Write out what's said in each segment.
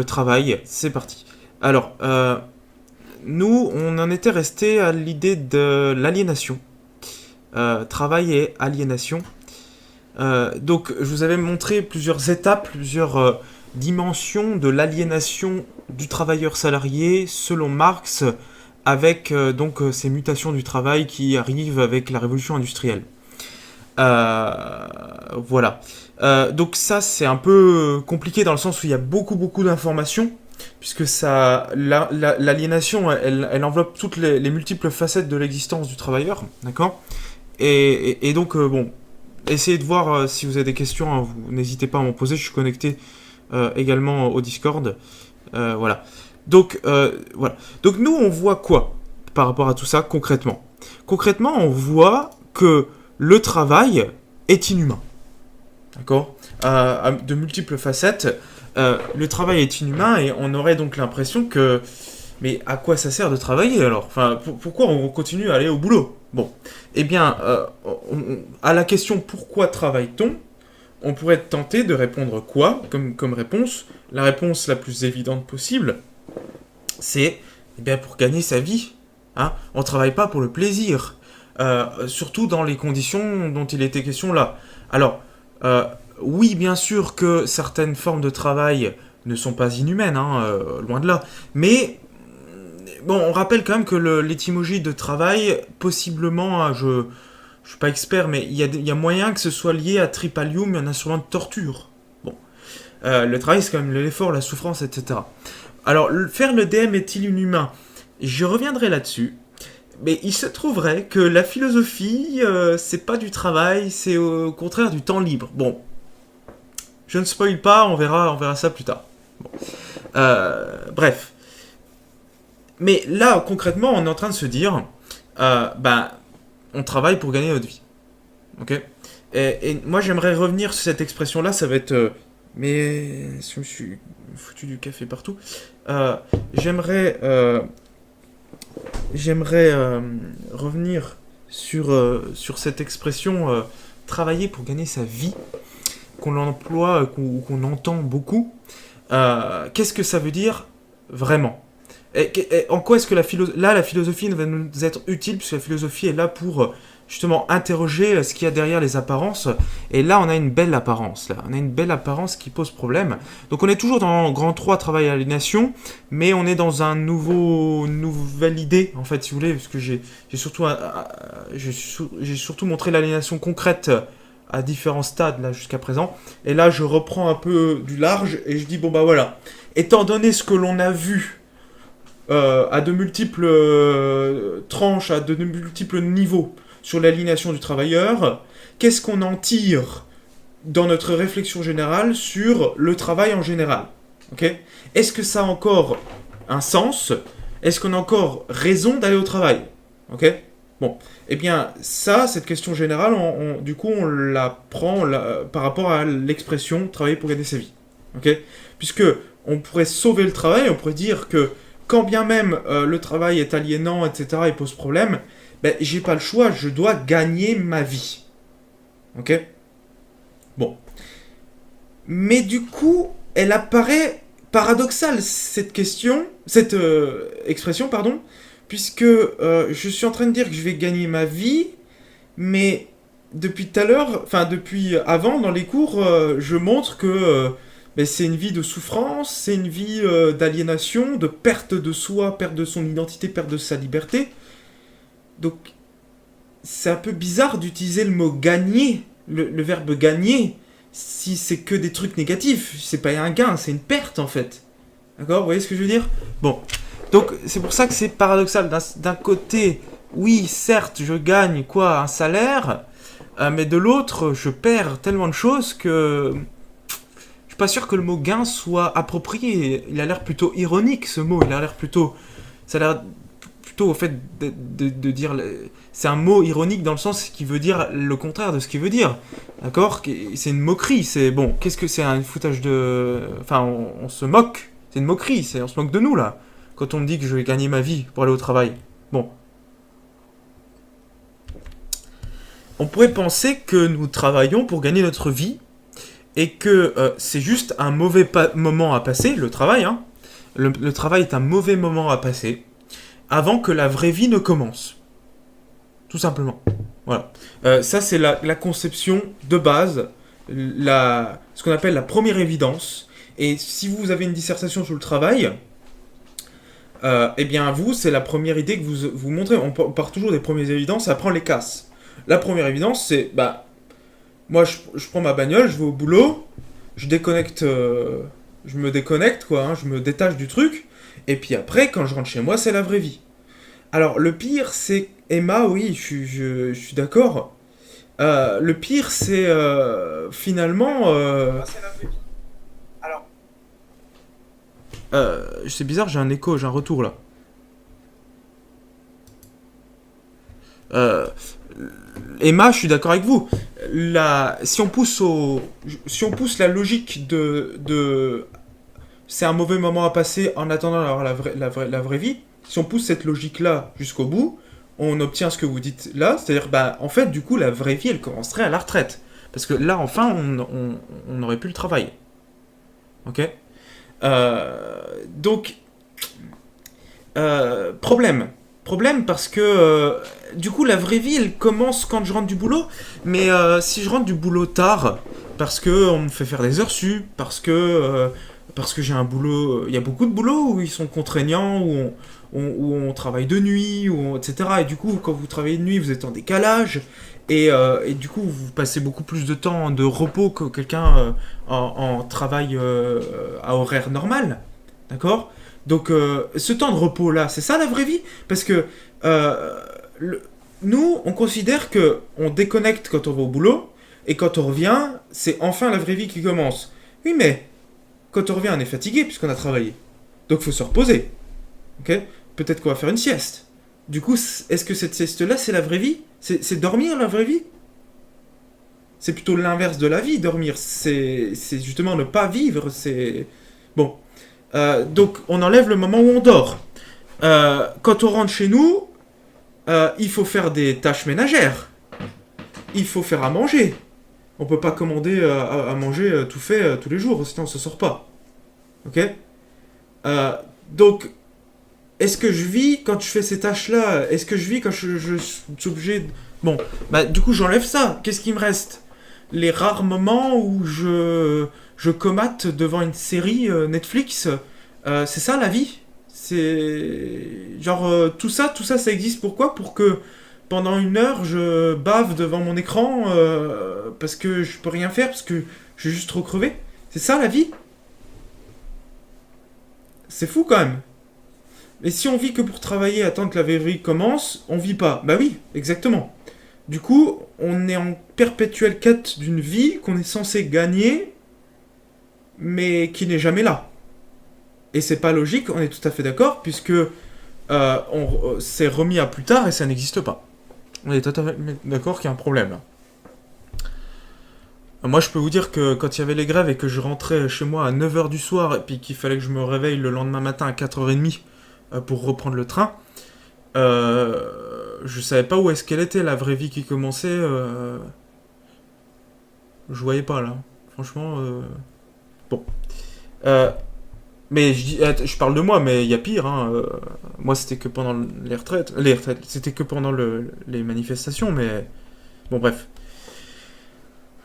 Le travail, c'est parti. Alors, nous, on en était resté à l'idée de l'aliénation. Travail et aliénation. Donc, je vous avais montré plusieurs étapes, plusieurs dimensions de l'aliénation du travailleur salarié selon Marx, avec ces mutations du travail qui arrivent avec la révolution industrielle. Voilà. Donc ça, c'est un peu compliqué dans le sens où il y a beaucoup d'informations, puisque l'aliénation, elle enveloppe toutes les multiples facettes de l'existence du travailleur, d'accord. Et donc, bon, essayez de voir si vous avez des questions, hein, vous n'hésitez pas à m'en poser, je suis connecté également au Discord. Voilà. Voilà. Donc nous, on voit quoi par rapport à tout ça concrètement? Concrètement, on voit que le travail est inhumain. D'accord. À de multiples facettes. Le travail est inhumain et on aurait donc l'impression que... Mais à quoi ça sert de travailler alors? Enfin, pourquoi on continue à aller au boulot? Bon. Eh bien, à la question pourquoi travaille-t-on, on pourrait être tenté de répondre quoi comme réponse? La réponse la plus évidente possible, c'est eh bien, pour gagner sa vie. Hein, on ne travaille pas pour le plaisir. Surtout dans les conditions dont il était question là. Alors, oui, bien sûr que certaines formes de travail ne sont pas inhumaines, hein, loin de là. Mais, bon, on rappelle quand même que l'étymologie de travail, possiblement, hein, je ne suis pas expert, mais il y a moyen que ce soit lié à tripalium, un instrument de torture. Bon. Le travail, c'est quand même l'effort, la souffrance, etc. Alors, faire le DM est-il inhumain? Je reviendrai là-dessus. Mais il se trouverait que la philosophie, c'est pas du travail, c'est au contraire du temps libre. Bon, je ne spoil pas, on verra ça plus tard. Bon. Bref. Mais là, concrètement, on est en train de se dire, on travaille pour gagner notre vie. Ok. Et moi, j'aimerais revenir sur cette expression-là, ça va être... mais je me suis foutu du café partout. J'aimerais revenir sur cette expression travailler pour gagner sa vie, qu'on emploie, qu'on entend beaucoup. Qu'est-ce que ça veut dire vraiment? En quoi est-ce que la philosophie va nous être utile, puisque la philosophie est là pour justement interroger ce qu'il y a derrière les apparences. Et là, on a une belle apparence. Là. On a une belle apparence qui pose problème. Donc on est toujours dans Grand 3, travail à l'aliénation, mais on est dans une nouvelle idée, en fait, si vous voulez, parce que j'ai surtout montré l'aliénation concrète à différents stades là jusqu'à présent. Et là, je reprends un peu du large et je dis, bon bah voilà, étant donné ce que l'on a vu à de multiples tranches, à de multiples niveaux sur l'aliénation du travailleur, qu'est-ce qu'on en tire dans notre réflexion générale sur le travail en général? Okay. Est-ce que ça a encore un sens? Est-ce qu'on a encore raison d'aller au travail? Okay. Bon, eh bien, cette question générale, du coup, on la prend par rapport à l'expression « travailler pour gagner sa vie ». Okay. Puisque on pourrait sauver le travail, on pourrait dire que quand bien même le travail est aliénant, etc., et pose problème, j'ai pas le choix, je dois gagner ma vie. Ok? Bon. Mais du coup, elle apparaît paradoxale, cette expression, pardon, puisque je suis en train de dire que je vais gagner ma vie, mais depuis tout à l'heure, enfin depuis avant, dans les cours, je montre que c'est une vie de souffrance, c'est une vie d'aliénation, de perte de soi, perte de son identité, perte de sa liberté. Donc, c'est un peu bizarre d'utiliser le mot gagner, le verbe gagner, si c'est que des trucs négatifs. C'est pas un gain, c'est une perte en fait. D'accord? Vous voyez ce que je veux dire? Bon. Donc, c'est pour ça que c'est paradoxal. D'un côté, oui, certes, je gagne un salaire, mais de l'autre, je perds tellement de choses que... Je suis pas sûr que le mot gain soit approprié. Il a l'air plutôt ironique, ce mot. Il a l'air plutôt... Ça a l'air plutôt au fait de dire... C'est un mot ironique dans le sens qui veut dire le contraire de ce qu'il veut dire. D'accord? C'est une moquerie. C'est bon. Qu'est-ce que c'est un foutage de... Enfin, on se moque. C'est une moquerie. On se moque de nous, là. Quand on me dit que je vais gagner ma vie pour aller au travail. Bon. On pourrait penser que nous travaillons pour gagner notre vie. et que c'est juste un mauvais moment à passer, le travail, hein. Le travail est un mauvais moment à passer avant que la vraie vie ne commence. Tout simplement. Voilà. Ça, c'est la conception de base, ce qu'on appelle la première évidence. Et si vous avez une dissertation sur le travail, eh bien, vous, c'est la première idée que vous montrez. On part toujours des premières évidences, après on les casse. La première évidence, c'est, bah, moi, je prends ma bagnole, je vais au boulot, je déconnecte, je me déconnecte, quoi, hein, je me détache du truc, et puis après, quand je rentre chez moi, c'est la vraie vie. Alors, le pire, c'est... Emma, oui, je suis d'accord. Le pire, c'est finalement... c'est la vraie vie. Alors... c'est bizarre, j'ai un écho, j'ai un retour, là. Euh, Emma, je suis d'accord avec vous. Si on pousse la logique c'est un mauvais moment à passer en attendant d'avoir la vraie vie. Si on pousse cette logique-là jusqu'au bout, on obtient ce que vous dites là, c'est-à-dire, bah, en fait, du coup, la vraie vie, elle commencerait à la retraite. Parce que là, enfin, on n'aurait plus le travail. Ok. Donc, problème. Problème parce que, du coup, la vraie vie, elle commence quand je rentre du boulot. Mais si je rentre du boulot tard, parce que on me fait faire des heures sup, parce que j'ai un boulot... Il y a beaucoup de boulots où ils sont contraignants, où on travaille de nuit, etc. Et du coup, quand vous travaillez de nuit, vous êtes en décalage. Et du coup, vous passez beaucoup plus de temps de repos que quelqu'un en travail à horaire normal. D'accord. Donc, ce temps de repos-là, c'est ça la vraie vie. Parce que nous, on considère que on déconnecte quand on va au boulot, et quand on revient, c'est enfin la vraie vie qui commence. Oui, mais quand on revient, on est fatigué puisqu'on a travaillé. Donc, il faut se reposer. Ok. Peut-être qu'on va faire une sieste. Du coup, est-ce que cette sieste-là, c'est la vraie vie? C'est dormir la vraie vie? C'est plutôt l'inverse de la vie, dormir. C'est justement ne pas vivre. C'est... Bon. Donc, on enlève le moment où on dort. Quand on rentre chez nous, il faut faire des tâches ménagères. Il faut faire à manger. On peut pas commander à manger tout fait tous les jours, sinon on se sort pas. Ok. Donc, est-ce que je vis quand je fais ces tâches-là? Est-ce que je vis quand je suis obligé de... Bon, bah du coup j'enlève ça. Qu'est-ce qui me reste? Les rares moments où je comate devant une série Netflix. C'est ça la vie? C'est... Genre tout ça, ça existe pourquoi? Pour que pendant une heure je bave devant mon écran parce que je peux rien faire, parce que je suis juste trop crevé? C'est ça la vie? C'est fou quand même. Et si on vit que pour travailler, attendre que la vraie vie commence, on vit pas. Bah oui, exactement. Du coup, on est en perpétuelle quête d'une vie qu'on est censé gagner, mais qui n'est jamais là. Et c'est pas logique, on est tout à fait d'accord, puisque c'est remis à plus tard et ça n'existe pas. On est tout à fait d'accord qu'il y a un problème là. Moi, je peux vous dire que quand il y avait les grèves et que je rentrais chez moi à 9h du soir et puis qu'il fallait que je me réveille le lendemain matin à 4h30 pour reprendre le train, je savais pas où est-ce qu'elle était, la vraie vie qui commençait. Je voyais pas là. Franchement. Bon. Euh, mais je parle de moi, mais il y a pire. Hein. Moi, c'était que pendant les retraites. Les retraites, c'était que pendant les manifestations, mais. Bon, bref.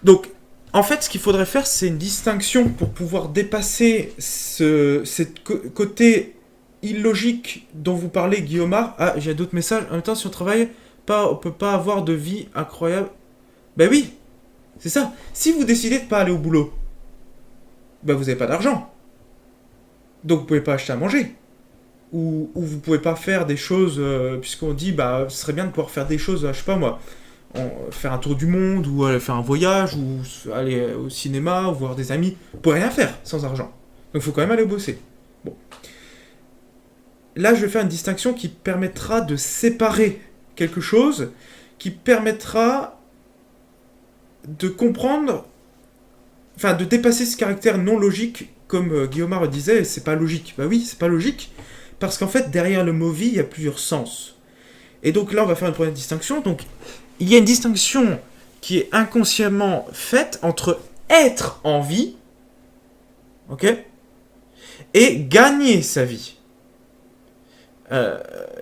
Donc, en fait, ce qu'il faudrait faire, c'est une distinction pour pouvoir dépasser cette côté illogique dont vous parlez, Guillaumard. Ah, j'ai d'autres messages. En même temps, si on travaille, on peut pas avoir de vie incroyable. Ben oui, c'est ça. Si vous décidez de pas aller au boulot, ben vous n'avez pas d'argent. Donc vous pouvez pas acheter à manger. Ou vous pouvez pas faire des choses, puisqu'on dit, bah, ce serait bien de pouvoir faire des choses, je sais pas moi, faire un tour du monde, ou aller faire un voyage, ou aller au cinéma, ou voir des amis. Vous pouvez rien faire sans argent. Donc il faut quand même aller bosser. Bon. Là, je vais faire une distinction qui permettra de séparer quelque chose, qui permettra de comprendre, enfin de dépasser ce caractère non logique, comme Guillaumard le disait, c'est pas logique. Bah oui, c'est pas logique, parce qu'en fait, derrière le mot vie, il y a plusieurs sens. Et donc là, on va faire une première distinction. Donc, il y a une distinction qui est inconsciemment faite entre être en vie, ok, et gagner sa vie.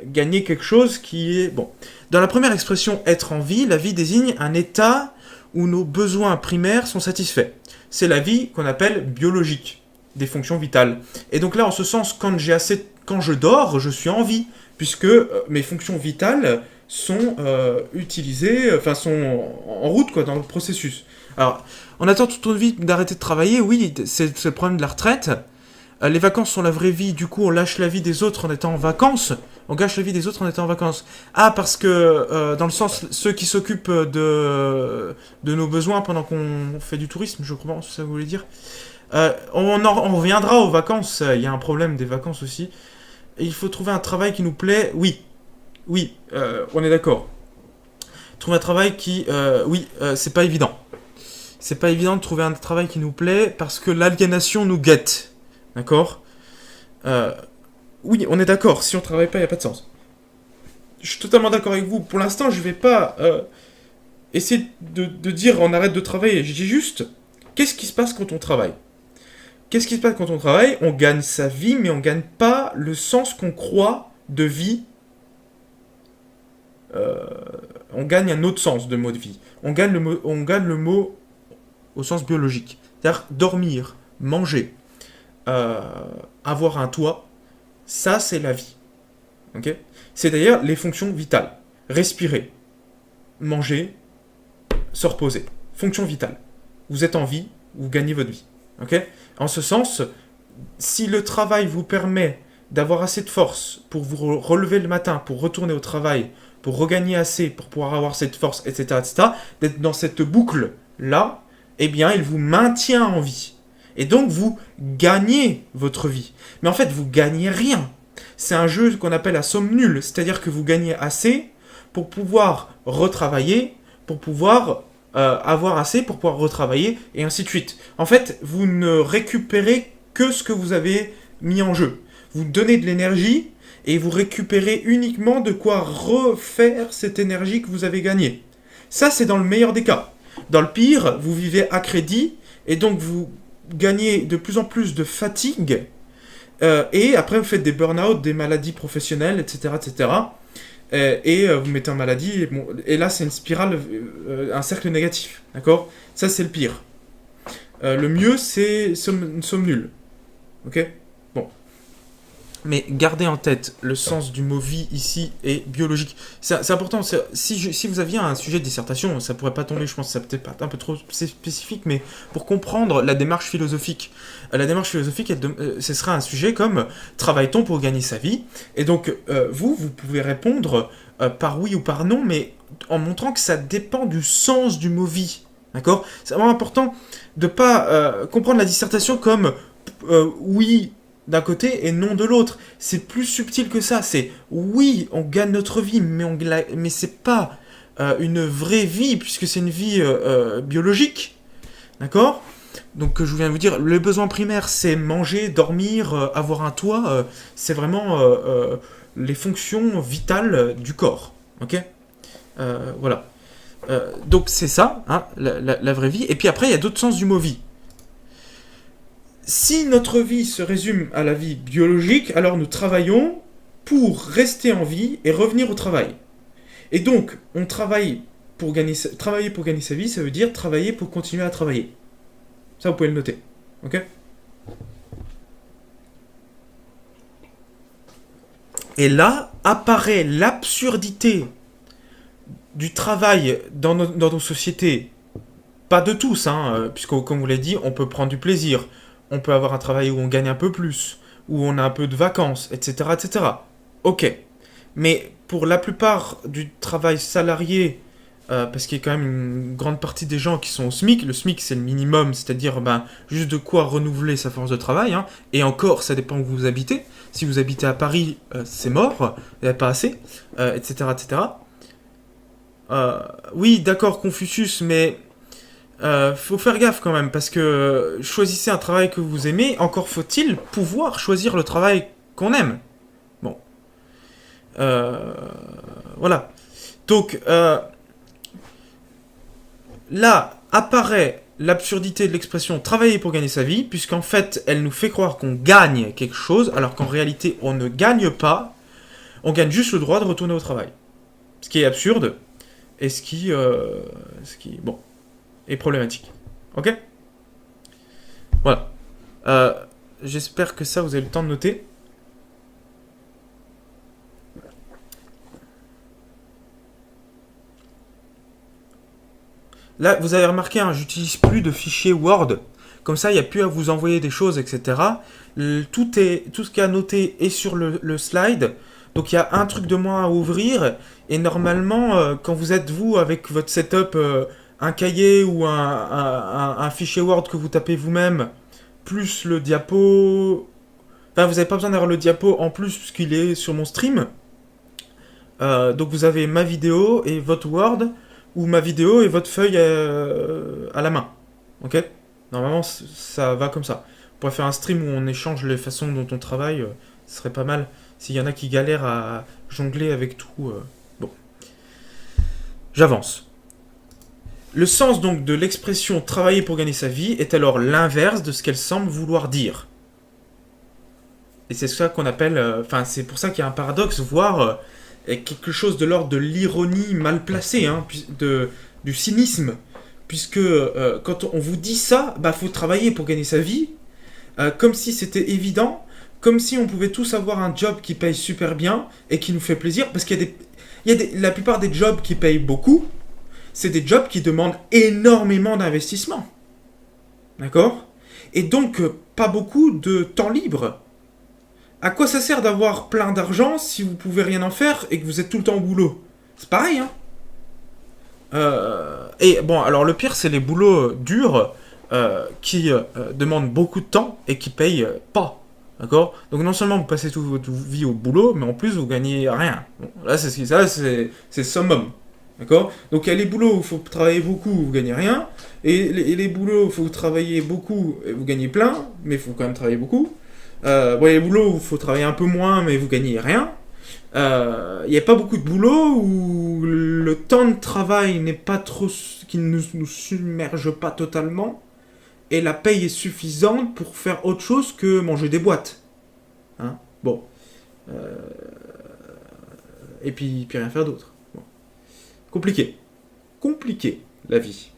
Gagner quelque chose qui est... Bon. Dans la première expression, être en vie, la vie désigne un état où nos besoins primaires sont satisfaits. C'est la vie qu'on appelle biologique, des fonctions vitales. Et donc là, en ce sens, quand je dors, je suis en vie, puisque mes fonctions vitales sont utilisées, enfin sont en route quoi, dans le processus. Alors, on attend toute notre vie d'arrêter de travailler, oui, c'est le problème de la retraite. Les vacances sont la vraie vie, du coup on lâche la vie des autres en étant en vacances. On gâche la vie des autres en étant en vacances. Ah, parce que, dans le sens, ceux qui s'occupent de nos besoins pendant qu'on fait du tourisme, je crois, c'est ça que vous voulez dire. On reviendra aux vacances, il y a un problème des vacances aussi. Et il faut trouver un travail qui nous plaît, oui. Oui, on est d'accord. Trouver un travail qui... oui, c'est pas évident. C'est pas évident de trouver un travail qui nous plaît parce que l'aliénation nous guette. D'accord Oui, on est d'accord. Si on travaille pas, il n'y a pas de sens. Je suis totalement d'accord avec vous. Pour l'instant, je vais pas essayer de dire on arrête de travailler. Je dis juste, qu'est-ce qui se passe quand on travaille? Qu'est-ce qui se passe quand on travaille? On gagne sa vie, mais on gagne pas le sens qu'on croit de vie. On gagne un autre sens de mot de vie. On gagne le mot au sens biologique. C'est-à-dire dormir, manger, avoir un toit, ça c'est la vie. Okay, c'est d'ailleurs les fonctions vitales. Respirer, manger, se reposer. Fonction vitale. Vous êtes en vie, vous gagnez votre vie. Okay, en ce sens, si le travail vous permet d'avoir assez de force pour vous relever le matin, pour retourner au travail, pour regagner assez, pour pouvoir avoir cette force, etc., d'être dans cette boucle-là, eh bien, il vous maintient en vie. Et donc, vous gagnez votre vie. Mais en fait, vous gagnez rien. C'est un jeu qu'on appelle à somme nulle. C'est-à-dire que vous gagnez assez pour pouvoir retravailler, pour pouvoir avoir assez pour pouvoir retravailler, et ainsi de suite. En fait, vous ne récupérez que ce que vous avez mis en jeu. Vous donnez de l'énergie, et vous récupérez uniquement de quoi refaire cette énergie que vous avez gagnée. Ça, c'est dans le meilleur des cas. Dans le pire, vous vivez à crédit, et donc vous gagnez de plus en plus de fatigue, et après vous faites des burn-out, des maladies professionnelles, etc., etc., et vous mettez en maladie, et là c'est une spirale, un cercle négatif, d'accord? Ça c'est le pire. Le mieux c'est une somme nulle, ok? Bon. Mais gardez en tête, le sens du mot vie ici est biologique. C'est important, si vous aviez un sujet de dissertation, ça pourrait pas tomber, je pense que ça peut-être pas un peu trop spécifique, mais pour comprendre la démarche philosophique, ce serait un sujet comme « Travaille-t-on pour gagner sa vie ?» Et donc, vous pouvez répondre par oui ou par non, mais en montrant que ça dépend du sens du mot vie. D'accord? C'est vraiment important de pas comprendre la dissertation comme oui d'un côté et non de l'autre. C'est plus subtil que ça. C'est oui, on gagne notre vie, mais c'est pas une vraie vie puisque c'est une vie biologique. D'accord? Donc je viens de vous dire, les besoins primaires, c'est manger, dormir, avoir un toit. C'est vraiment les fonctions vitales du corps. Ok? Voilà. Donc c'est ça, hein, la vraie vie. Et puis après, il y a d'autres sens du mot vie. Si notre vie se résume à la vie biologique, alors nous travaillons pour rester en vie et revenir au travail. Et donc, on travaille pour gagner sa vie, ça veut dire travailler pour continuer à travailler. Ça, vous pouvez le noter. Ok ? Et là apparaît l'absurdité du travail dans nos sociétés. Pas de tous, hein, puisque comme vous l'avez dit, on peut prendre du plaisir. On peut avoir un travail où on gagne un peu plus, où on a un peu de vacances, etc., etc. Ok. Mais pour la plupart du travail salarié, parce qu'il y a quand même une grande partie des gens qui sont au SMIC, le SMIC c'est le minimum, c'est-à-dire juste de quoi renouveler sa force de travail, hein, et encore ça dépend où vous habitez. Si vous habitez à Paris, c'est mort, il n'y a pas assez, etc., etc. Oui, d'accord, Confucius, mais... faut faire gaffe quand même, parce que choisissez un travail que vous aimez, encore faut-il pouvoir choisir le travail qu'on aime. Bon. Voilà. Donc, là apparaît l'absurdité de l'expression travailler pour gagner sa vie, puisqu'en fait, elle nous fait croire qu'on gagne quelque chose, alors qu'en réalité, on ne gagne pas, on gagne juste le droit de retourner au travail. Ce qui est absurde, et ce qui bon, est problématique. Ok ? Voilà. J'espère que ça, vous avez le temps de noter. Là, vous avez remarqué, hein, j'utilise plus de fichiers Word. Comme ça, il n'y a plus à vous envoyer des choses, etc. Tout ce qui est noté est sur le slide. Donc, il y a un truc de moins à ouvrir. Et normalement, quand vous êtes, vous, avec votre setup, un cahier ou un fichier Word que vous tapez vous-même, plus le diapo... Enfin, vous n'avez pas besoin d'avoir le diapo en plus, puisqu'il est sur mon stream. Donc, vous avez ma vidéo et votre Word, ou ma vidéo et votre feuille à la main. Ok ? Normalement, ça va comme ça. On pourrait faire un stream où on échange les façons dont on travaille. Ce serait pas mal. S'il y en a qui galèrent à jongler avec tout. Bon. J'avance. Le sens donc de l'expression travailler pour gagner sa vie est alors l'inverse de ce qu'elle semble vouloir dire. Et c'est ça qu'on appelle... Enfin, c'est pour ça qu'il y a un paradoxe, voire quelque chose de l'ordre de l'ironie mal placée, hein, du cynisme. Puisque quand on vous dit ça, bah faut travailler pour gagner sa vie, comme si c'était évident, comme si on pouvait tous avoir un job qui paye super bien et qui nous fait plaisir, parce qu'il y a la plupart des jobs qui payent beaucoup, c'est des jobs qui demandent énormément d'investissement. D'accord ? Et donc, pas beaucoup de temps libre. À quoi ça sert d'avoir plein d'argent si vous pouvez rien en faire et que vous êtes tout le temps au boulot ? C'est pareil, hein ? Et bon, alors le pire, c'est les boulots durs qui demandent beaucoup de temps et qui payent pas. D'accord ? Donc non seulement vous passez toute votre vie au boulot, mais en plus vous gagnez rien. Bon, là, c'est le summum. D'accord ? Donc il y a les boulots où il faut travailler beaucoup, vous gagnez rien. Et les boulots où il faut travailler beaucoup, et vous gagnez plein, mais il faut quand même travailler beaucoup. Bon, il y a les boulots où il faut travailler un peu moins, mais vous gagnez rien. Il n'y a pas beaucoup de boulot où le temps de travail n'est pas trop, qui ne nous submerge pas totalement, et la paye est suffisante pour faire autre chose que manger des boîtes. Hein ? Bon. Et puis rien faire d'autre. Bon. Compliqué. Compliqué, la vie.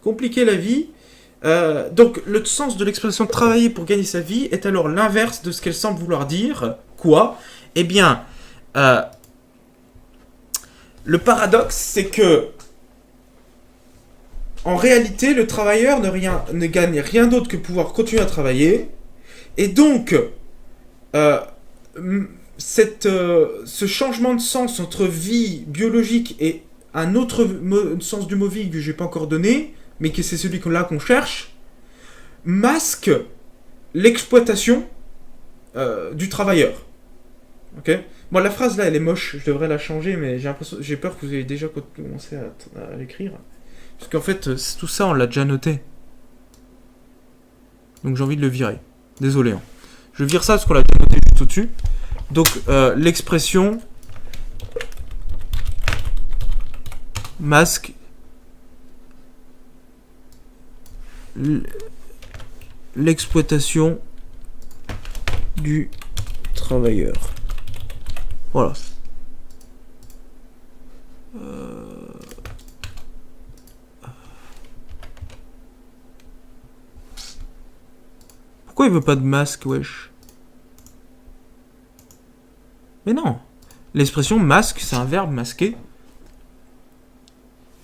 Compliqué la vie. Donc, le sens de l'expression travailler pour gagner sa vie est alors l'inverse de ce qu'elle semble vouloir dire. Quoi ? Eh bien, le paradoxe, c'est que, en réalité, le travailleur ne gagne rien d'autre que pouvoir continuer à travailler. Et donc, ce changement de sens entre vie biologique et un autre sens du mot vie que je n'ai pas encore donné, mais que c'est celui qu'on cherche, masque l'exploitation du travailleur. Ok ? Bon, la phrase là, elle est moche, je devrais la changer, mais j'ai peur que vous ayez déjà commencé à l'écrire. Parce qu'en fait, tout ça, on l'a déjà noté. Donc j'ai envie de le virer. Désolé. Hein. Je vire ça parce qu'on l'a déjà noté juste au-dessus. Donc, l'expression masque l'exploitation du travailleur. Voilà. Pourquoi il veut pas de masque, wesh ? Mais non. L'expression masque, c'est un verbe masqué.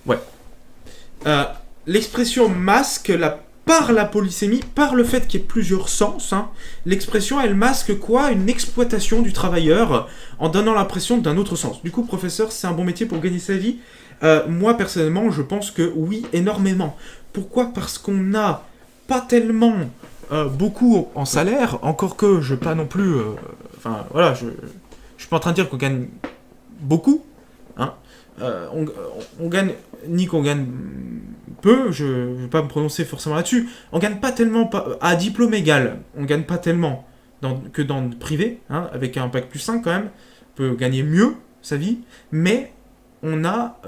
Ouais. L'expression masque, par la polysémie, par le fait qu'il y ait plusieurs sens, hein, l'expression, elle masque quoi ? Une exploitation du travailleur en donnant l'impression d'un autre sens. Du coup, professeur, c'est un bon métier pour gagner sa vie ? Moi, personnellement, je pense que oui, énormément. Pourquoi ? Parce qu'on n'a pas tellement beaucoup en salaire, encore que je pas non plus... Enfin, voilà, je suis pas en train de dire qu'on gagne beaucoup, hein. On gagne, ni qu'on gagne peu, je ne vais pas me prononcer forcément là-dessus, on gagne pas tellement, à diplôme égal, on gagne pas tellement que dans le privé, hein, avec un bac plus 5 quand même, on peut gagner mieux sa vie, mais on a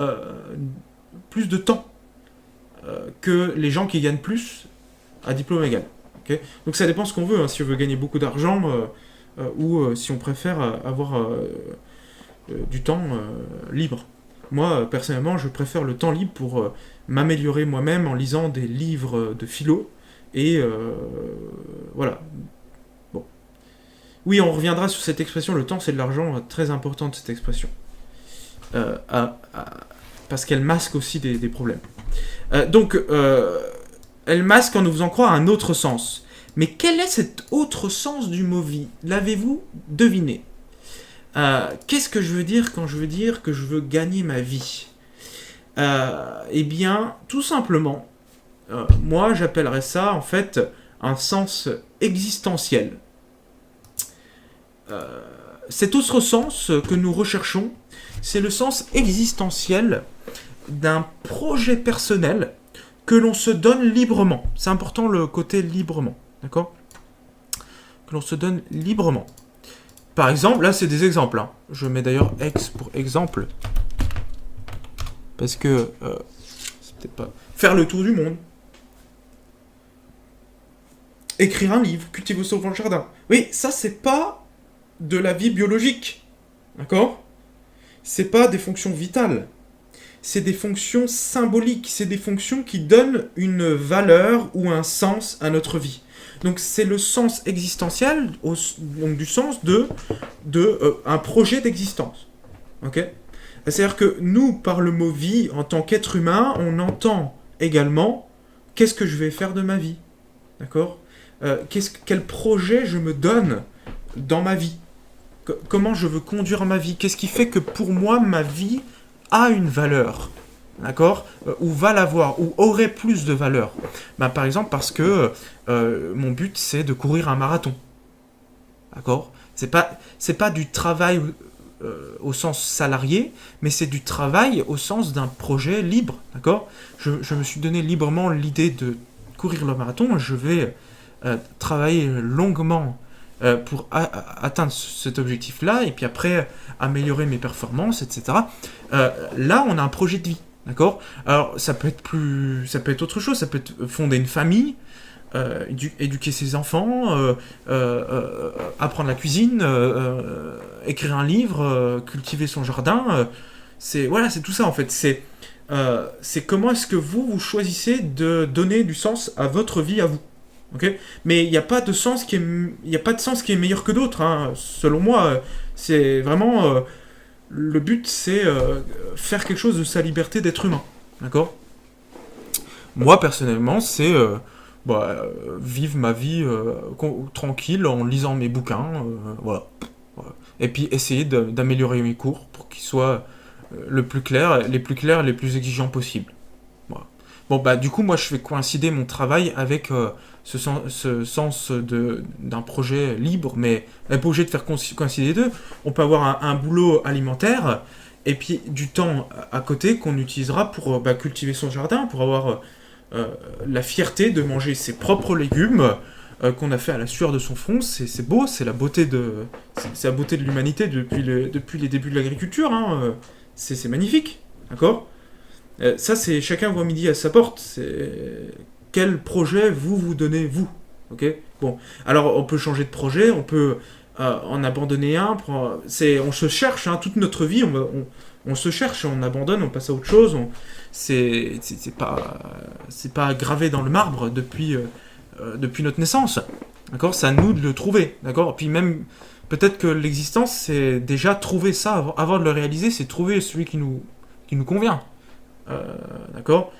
plus de temps que les gens qui gagnent plus à diplôme égal. Okay, donc ça dépend ce qu'on veut, hein, si on veut gagner beaucoup d'argent ou si on préfère avoir du temps libre. Moi, personnellement, je préfère le temps libre pour m'améliorer moi-même en lisant des livres de philo. Et voilà. Bon. Oui, on reviendra sur cette expression, le temps c'est de l'argent, très importante cette expression. Parce qu'elle masque aussi des problèmes. Donc, elle masque en nous faisant croire un autre sens. Mais quel est cet autre sens du mot vie? L'avez-vous deviné? Qu'est-ce que je veux dire quand je veux dire que je veux gagner ma vie? Eh bien, tout simplement, moi j'appellerais ça en fait un sens existentiel. Cet autre sens que nous recherchons, c'est le sens existentiel d'un projet personnel que l'on se donne librement. C'est important le côté librement, d'accord? Que l'on se donne librement. Par exemple, là c'est des exemples, hein. Je mets d'ailleurs ex pour exemple. Parce que c'est peut-être pas... Faire le tour du monde. Écrire un livre, cultiver son jardin. Oui, ça c'est pas de la vie biologique. D'accord? C'est pas des fonctions vitales. C'est des fonctions symboliques. C'est des fonctions qui donnent une valeur ou un sens à notre vie. Donc c'est le sens existentiel, donc du sens de un projet d'existence. Ok? C'est-à-dire que nous, par le mot vie, en tant qu'être humain, on entend également qu'est-ce que je vais faire de ma vie. D'accord? Quel projet je me donne dans ma vie? Comment je veux conduire ma vie? Qu'est-ce qui fait que pour moi, ma vie a une valeur? D'accord? Ou va l'avoir, ou aurait plus de valeur. Ben, par exemple, parce que mon but, c'est de courir un marathon. D'accord? C'est pas du travail au sens salarié, mais c'est du travail au sens d'un projet libre. D'accord? Je me suis donné librement l'idée de courir le marathon. Je vais travailler longuement pour atteindre cet objectif-là, et puis après améliorer mes performances, etc. Là, on a un projet de vie. D'accord? Alors, ça peut être autre chose, ça peut être fonder une famille, éduquer ses enfants, apprendre la cuisine, écrire un livre, cultiver son jardin. C'est tout ça en fait. C'est comment est-ce que vous choisissez de donner du sens à votre vie, à vous. Okay? Mais il n'y a pas de sens qui est meilleur que d'autres. Hein. Selon moi, c'est vraiment le but, c'est faire quelque chose de sa liberté d'être humain. D'accord? Moi, personnellement, c'est vivre ma vie tranquille en lisant mes bouquins. Voilà. Et puis essayer d'améliorer mes cours pour qu'ils soient les plus clairs, les plus exigeants possibles. Voilà. Bon, bah, du coup, moi, je fais coïncider mon travail avec ce sens d'un projet libre, mais on n'est pas obligé de faire coïncider les deux. On peut avoir un boulot alimentaire et puis du temps à côté qu'on utilisera pour cultiver son jardin, pour avoir la fierté de manger ses propres légumes qu'on a fait à la sueur de son front. C'est beau, c'est la beauté de l'humanité depuis les débuts de l'agriculture. Hein. C'est magnifique, d'accord? Ça, c'est chacun voit midi à sa porte. C'est quel projet vous donnez, vous. Ok? Bon, alors on peut changer de projet, on peut en abandonner un. On se cherche, hein, toute notre vie, on se cherche, on abandonne, on passe à autre chose. C'est pas gravé dans le marbre depuis notre naissance. D'accord? C'est à nous de le trouver. D'accord? Puis même, peut-être que l'existence, c'est déjà trouver ça avant de le réaliser, c'est trouver celui qui nous convient. D'accord?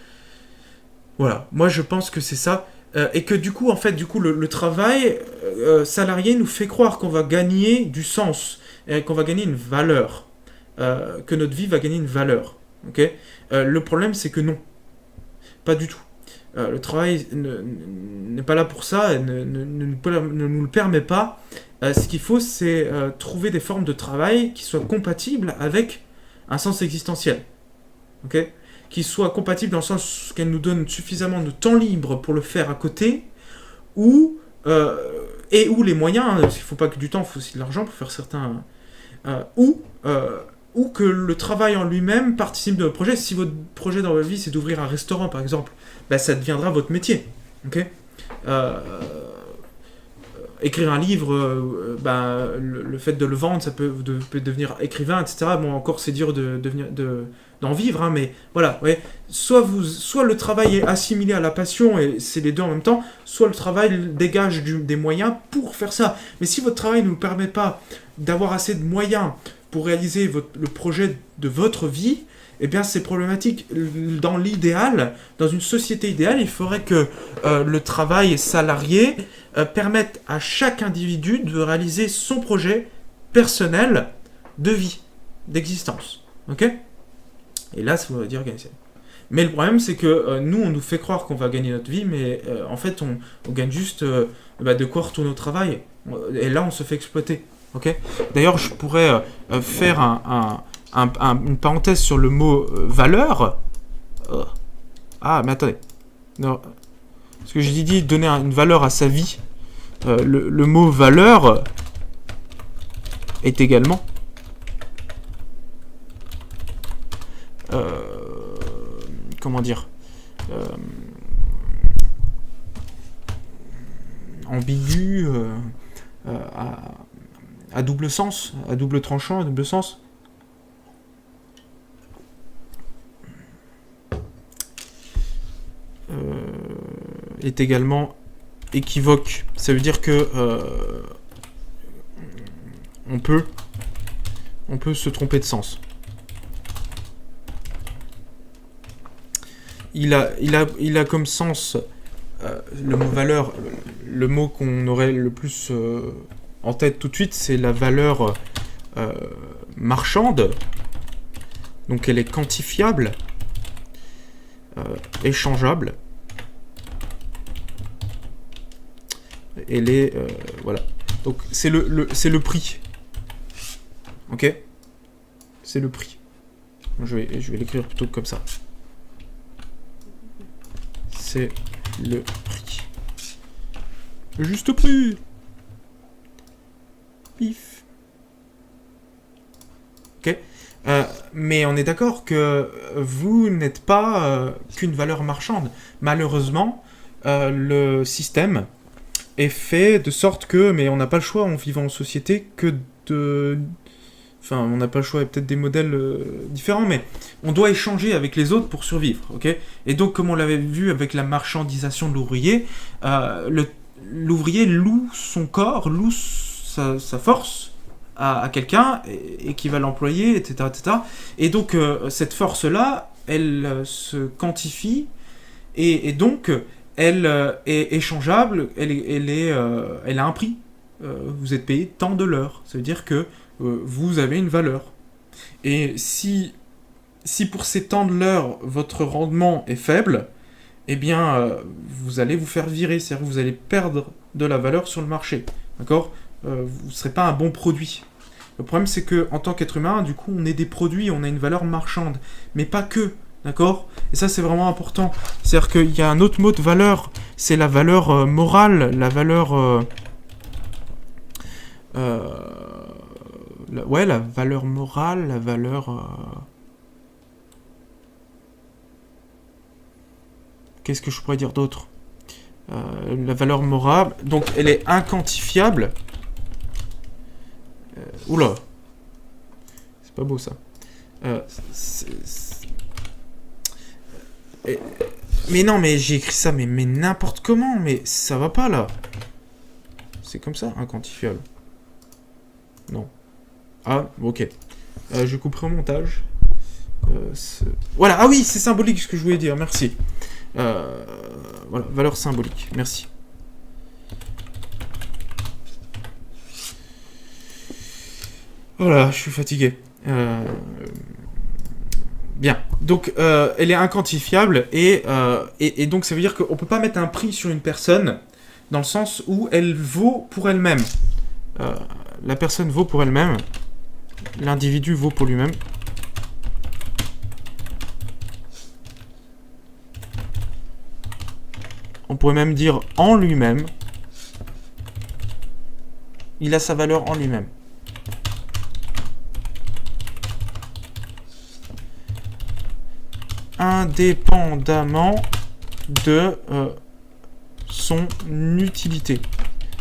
Voilà, moi je pense que c'est ça. Et que du coup, le travail salarié nous fait croire qu'on va gagner du sens, qu'on va gagner une valeur, que notre vie va gagner une valeur. Okay? Le problème, c'est que non. Pas du tout. Le travail n'est pas là pour ça, ne nous le permet pas. Ce qu'il faut, c'est trouver des formes de travail qui soient compatibles avec un sens existentiel. Okay? Qui soient compatibles dans le sens qu'elles nous donnent suffisamment de temps libre pour le faire à côté, ou les moyens, parce qu'il ne faut pas que du temps, il faut aussi de l'argent pour faire certains... ou ou que le travail en lui-même participe de votre projet. Si votre projet dans votre vie, c'est d'ouvrir un restaurant, par exemple, bah, ça deviendra votre métier. Ok. Écrire un livre, bah, le fait de le vendre, ça peut devenir écrivain, etc. Bon, encore, c'est dur d'en vivre, hein, mais voilà. Ouais. Soit le travail est assimilé à la passion, et c'est les deux en même temps, soit le travail dégage des moyens pour faire ça. Mais si votre travail ne vous permet pas d'avoir assez de moyens pour réaliser le projet de votre vie, eh bien c'est problématique. Dans l'idéal, dans une société idéale, il faudrait que le travail salarié permette à chaque individu de réaliser son projet personnel de vie, d'existence. Ok ? Et là, ça veut dire gagner. Mais le problème, c'est que nous, on nous fait croire qu'on va gagner notre vie, mais en fait, on gagne juste de quoi retourner au travail. Et là, on se fait exploiter. Ok ? D'ailleurs, je pourrais faire une parenthèse sur le mot valeur. Ah, mais attendez. Non. Parce que j'ai dit donner une valeur à sa vie. Le mot valeur est également comment dire ambigu, à double sens, à double tranchant, à double sens. Est également équivoque. Ça veut dire que on peut se tromper de sens. Il a comme sens le mot valeur, le mot qu'on aurait le plus en tête tout de suite, c'est la valeur marchande. Donc elle est quantifiable, échangeable. Elle est voilà. Donc c'est le prix. Ok. C'est le prix. Je vais l'écrire plutôt comme ça. C'est le prix. Le juste prix. Pif. Ok. Mais on est d'accord que vous n'êtes pas qu'une valeur marchande. Malheureusement, le système est fait de sorte que, mais on n'a pas le choix en vivant en société que de... Enfin, on n'a pas le choix, il y a peut-être des modèles différents, mais on doit échanger avec les autres pour survivre, ok ? Et donc, comme on l'avait vu avec la marchandisation de l'ouvrier, l'ouvrier loue son corps, loue sa force à quelqu'un et qui va l'employer, etc., etc. Et donc, cette force-là, elle se quantifie et donc... elle est échangeable, elle a un prix. Vous êtes payé tant de l'heure. Ça veut dire que vous avez une valeur. Et si pour ces temps de l'heure, votre rendement est faible, eh bien, vous allez vous faire virer. C'est-à-dire que vous allez perdre de la valeur sur le marché. D'accord ? Vous ne serez pas un bon produit. Le problème, c'est qu'en tant qu'être humain, du coup, on est des produits, on a une valeur marchande. Mais pas que. D'accord ? Et ça, c'est vraiment important. C'est-à-dire qu'il y a un autre mot de valeur, c'est la valeur morale, la valeur... la valeur morale, la valeur... Qu'est-ce que je pourrais dire d'autre ? La valeur morale, donc elle est inquantifiable. Oula. C'est pas beau, ça. Mais non, mais j'ai écrit ça, mais n'importe comment, mais ça va pas là. C'est comme ça, inquantifiable. Non. Ah, ok. Je couperai au montage. Voilà, ah oui, c'est symbolique ce que je voulais dire, merci. Voilà, valeur symbolique, merci. Voilà, je suis fatigué. Bien, donc elle est inquantifiable et donc ça veut dire qu'on ne peut pas mettre un prix sur une personne dans le sens où elle vaut pour elle-même. La personne vaut pour elle-même, l'individu vaut pour lui-même. On pourrait même dire en lui-même. Il a sa valeur en lui-même. indépendamment de son utilité.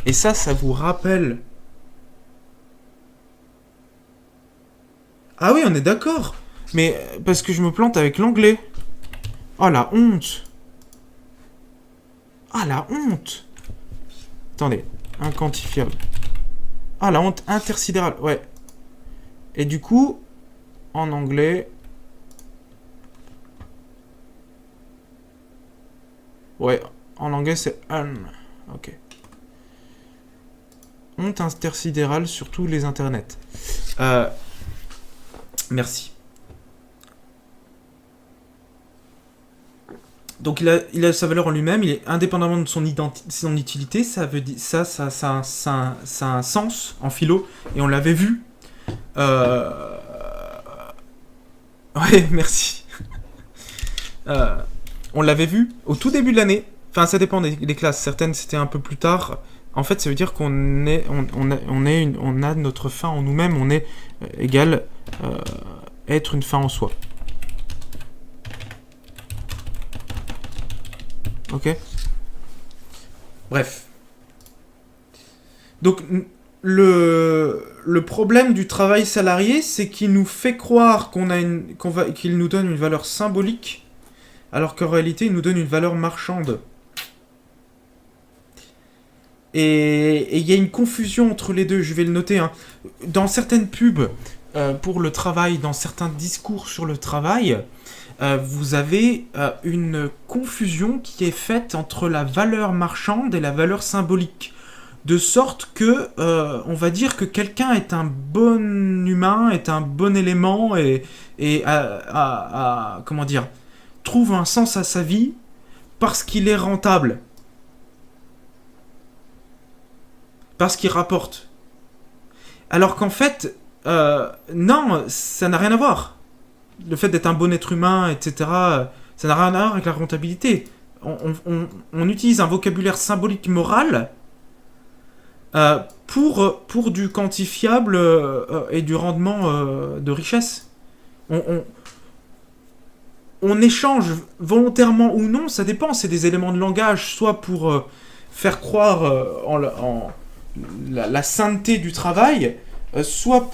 Et ça vous rappelle... Ah oui, on est d'accord. Mais parce que je me plante avec l'anglais. Oh, la honte. Ah, la honte. Attendez, inquantifiable. Ah, la honte intersidérale, ouais. Et du coup, en anglais... Ouais, en anglais c'est un. Ok. Honte intersidérale sur tous les internets. Merci. Donc il a sa valeur en lui-même, il est indépendamment de son utilité, ça veut dire ça a un sens en philo et on l'avait vu. Ouais, merci. On l'avait vu au tout début de l'année. Enfin, ça dépend des classes. Certaines, c'était un peu plus tard. En fait, ça veut dire qu'on a notre fin en nous-mêmes. On est égal être une fin en soi. Ok. Bref. Donc, le problème du travail salarié, c'est qu'il nous fait croire qu'il nous donne une valeur symbolique, alors qu'en réalité, il nous donne une valeur marchande. Et il y a une confusion entre les deux, je vais le noter. Hein. Dans certaines pubs pour le travail, dans certains discours sur le travail, vous avez une confusion qui est faite entre la valeur marchande et la valeur symbolique. De sorte que, on va dire que quelqu'un est un bon humain, est un bon élément et comment dire, trouve un sens à sa vie parce qu'il est rentable. Parce qu'il rapporte. Alors qu'en fait, non, ça n'a rien à voir. Le fait d'être un bon être humain, etc., ça n'a rien à voir avec la rentabilité. On utilise un vocabulaire symbolique moral pour du quantifiable et du rendement de richesse. On échange volontairement ou non, ça dépend, c'est des éléments de langage, soit pour faire croire en la sainteté du travail, soit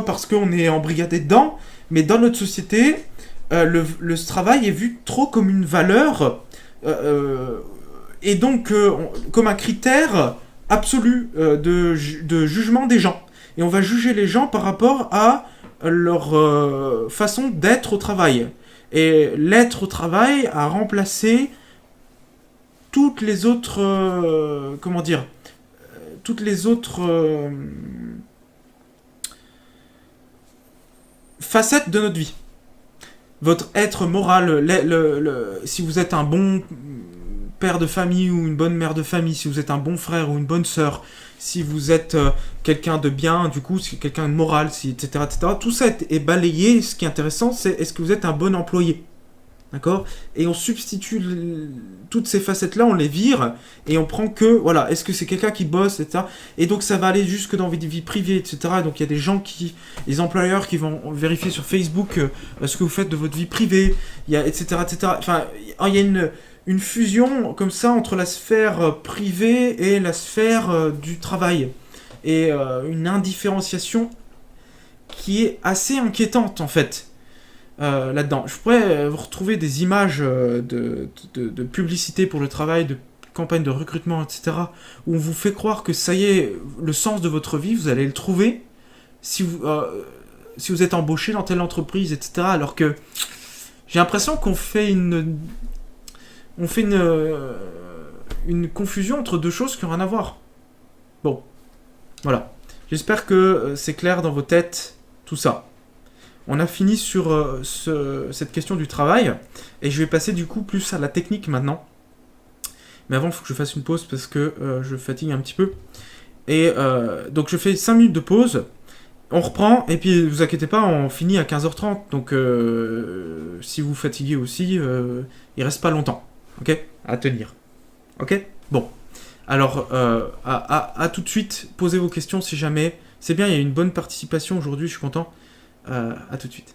parce qu'on est embrigadé dedans, mais dans notre société, le travail est vu trop comme une valeur, et donc comme un critère absolu de jugement des gens. Et on va juger les gens par rapport à leur façon d'être au travail. Et l'être au travail a remplacé toutes les autres toutes les autres facettes de notre vie. Votre être moral, si vous êtes un bon père de famille ou une bonne mère de famille, si vous êtes un bon frère ou une bonne sœur, si vous êtes quelqu'un de bien, du coup, si quelqu'un de moral, etc., etc., tout ça est balayé. Ce qui est intéressant, c'est est-ce que vous êtes un bon employé ? D'accord ? Et on substitue toutes ces facettes-là, on les vire, et on prend que, voilà, est-ce que c'est quelqu'un qui bosse, etc. Et donc ça va aller jusque dans votre vie privée, etc. Donc il y a des gens les employeurs qui vont vérifier sur Facebook ce que vous faites de votre vie privée, il y a, etc., etc. Enfin, il y a une fusion comme ça entre la sphère privée et la sphère du travail. Et une indifférenciation qui est assez inquiétante, en fait. Là-dedans. Je pourrais vous retrouver des images de publicité pour le travail, de campagne de recrutement, etc., où on vous fait croire que ça y est, le sens de votre vie, vous allez le trouver si vous êtes embauché dans telle entreprise, etc., alors que j'ai l'impression qu'on fait une confusion entre deux choses qui n'ont rien à voir. Bon, voilà. J'espère que c'est clair dans vos têtes, tout ça. On a fini sur cette question du travail, et je vais passer du coup plus à la technique maintenant. Mais avant, il faut que je fasse une pause parce que je fatigue un petit peu. Et donc je fais 5 minutes de pause, on reprend, et puis vous inquiétez pas, on finit à 15h30, donc si vous fatiguez aussi, il reste pas longtemps, ok ? À tenir. Ok ? Bon. Alors, à tout de suite, posez vos questions si jamais. C'est bien, il y a une bonne participation aujourd'hui, je suis content. À tout de suite.